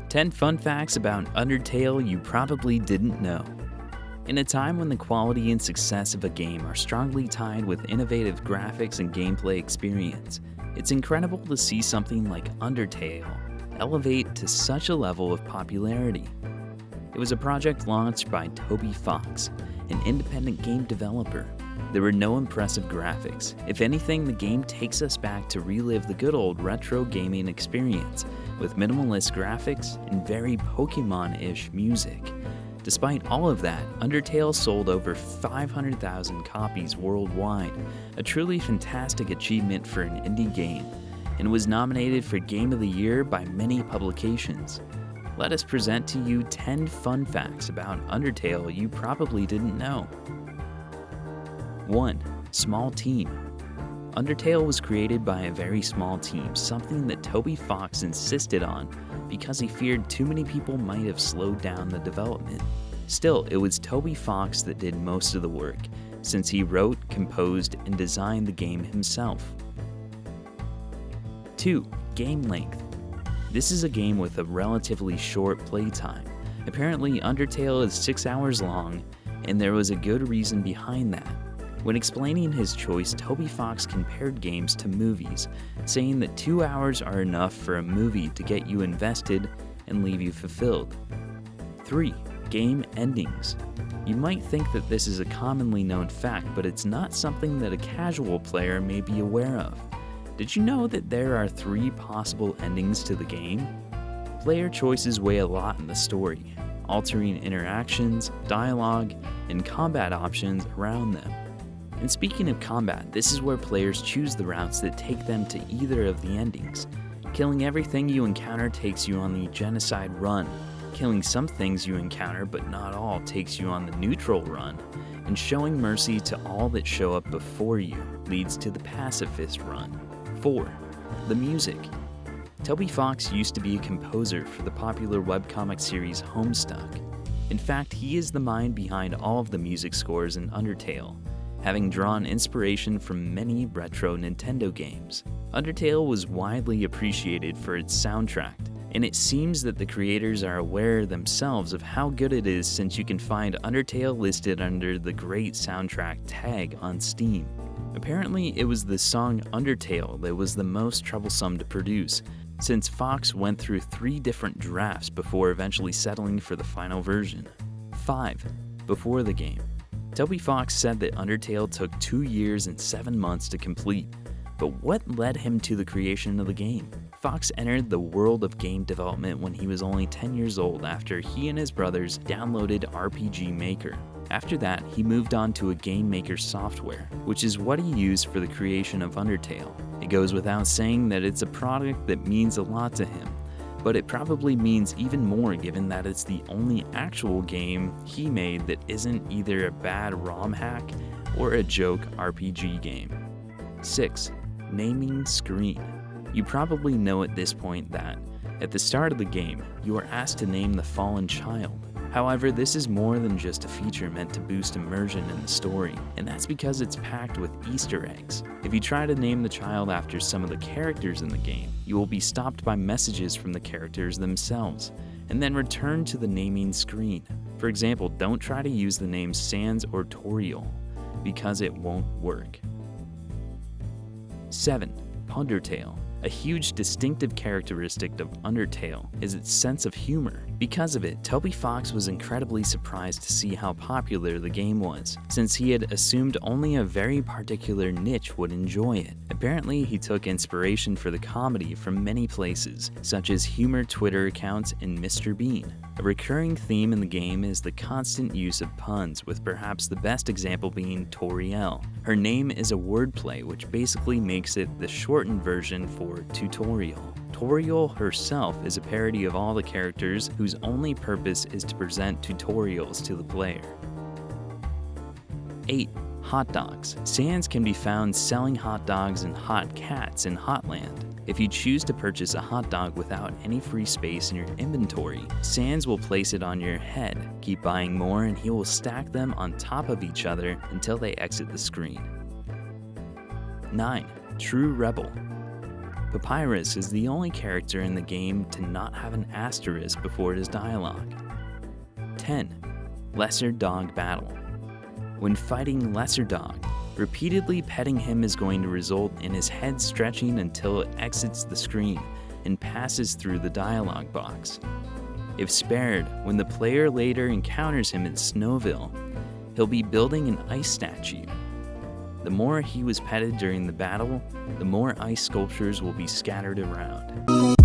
10 fun facts about Undertale you probably didn't know. In a time when the quality and success of a game are strongly tied with innovative graphics and gameplay experience, it's incredible to see something like Undertale elevate to such a level of popularity. It was a project launched by Toby Fox, an independent game developer. There were no impressive graphics. If anything, the game takes us back to relive the good old retro gaming experience with minimalist graphics and very Pokemon-ish music. Despite all of that, Undertale sold over 500,000 copies worldwide, a truly fantastic achievement for an indie game, and was nominated for Game of the Year by many publications. Let us present to you 10 fun facts about Undertale you probably didn't know. 1. Small team. Undertale was created by a very small team, something that Toby Fox insisted on because he feared too many people might have slowed down the development. Still, it was Toby Fox that did most of the work, since he wrote, composed, and designed the game himself. 2. Game length. This is a game with a relatively short playtime. Apparently, Undertale is 6 hours long, and there was a good reason behind that. When explaining his choice, Toby Fox compared games to movies, saying that 2 hours are enough for a movie to get you invested and leave you fulfilled. 3. Game endings. You might think that this is a commonly known fact, but it's not something that a casual player may be aware of. Did you know that there are 3 possible endings to the game? Player choices weigh a lot in the story, altering interactions, dialogue, and combat options around them. And speaking of combat, this is where players choose the routes that take them to either of the endings. Killing everything you encounter takes you on the genocide run. Killing some things you encounter, but not all, takes you on the neutral run. And showing mercy to all that show up before you leads to the pacifist run. 4. The music. Toby Fox used to be a composer for the popular webcomic series Homestuck. In fact, he is the mind behind all of the music scores in Undertale, having drawn inspiration from many retro Nintendo games. Undertale was widely appreciated for its soundtrack, and it seems that the creators are aware themselves of how good it is, since you can find Undertale listed under the Great Soundtrack tag on Steam. Apparently, it was the song Undertale that was the most troublesome to produce, since Fox went through 3 different drafts before eventually settling for the final version. 5. Before the game. Toby Fox said that Undertale took 2 years and 7 months to complete, but what led him to the creation of the game? Fox entered the world of game development when he was only 10 years old after he and his brothers downloaded RPG Maker. After that, he moved on to a Game Maker software, which is what he used for the creation of Undertale. It goes without saying that it's a product that means a lot to him, but it probably means even more given that it's the only actual game he made that isn't either a bad ROM hack or a joke RPG game. 6. Naming screen. You probably know at this point that, at the start of the game, you are asked to name the fallen child. However, this is more than just a feature meant to boost immersion in the story, and that's because it's packed with Easter eggs. If you try to name the child after some of the characters in the game, you will be stopped by messages from the characters themselves, and then return to the naming screen. For example, don't try to use the names Sans or Toriel, because it won't work. 7. Pundertale. A huge distinctive characteristic of Undertale is its sense of humor. Because of it, Toby Fox was incredibly surprised to see how popular the game was, since he had assumed only a very particular niche would enjoy it. Apparently, he took inspiration for the comedy from many places, such as humor Twitter accounts and Mr. Bean. A recurring theme in the game is the constant use of puns, with perhaps the best example being Toriel. Her name is a wordplay, which basically makes it the shortened version for tutorial. Toriel herself is a parody of all the characters whose only purpose is to present tutorials to the player. 8. Hot dogs. Sans can be found selling hot dogs and hot cats in Hotland. If you choose to purchase a hot dog without any free space in your inventory, Sans will place it on your head. Keep buying more and he will stack them on top of each other until they exit the screen. 9. True Rebel. Papyrus is the only character in the game to not have an asterisk before his dialogue. 10. Lesser Dog Battle. When fighting Lesser Dog, repeatedly petting him is going to result in his head stretching until it exits the screen and passes through the dialogue box. If spared, when the player later encounters him in Snowville, he'll be building an ice statue. The more he was petted during the battle, the more ice sculptures will be scattered around.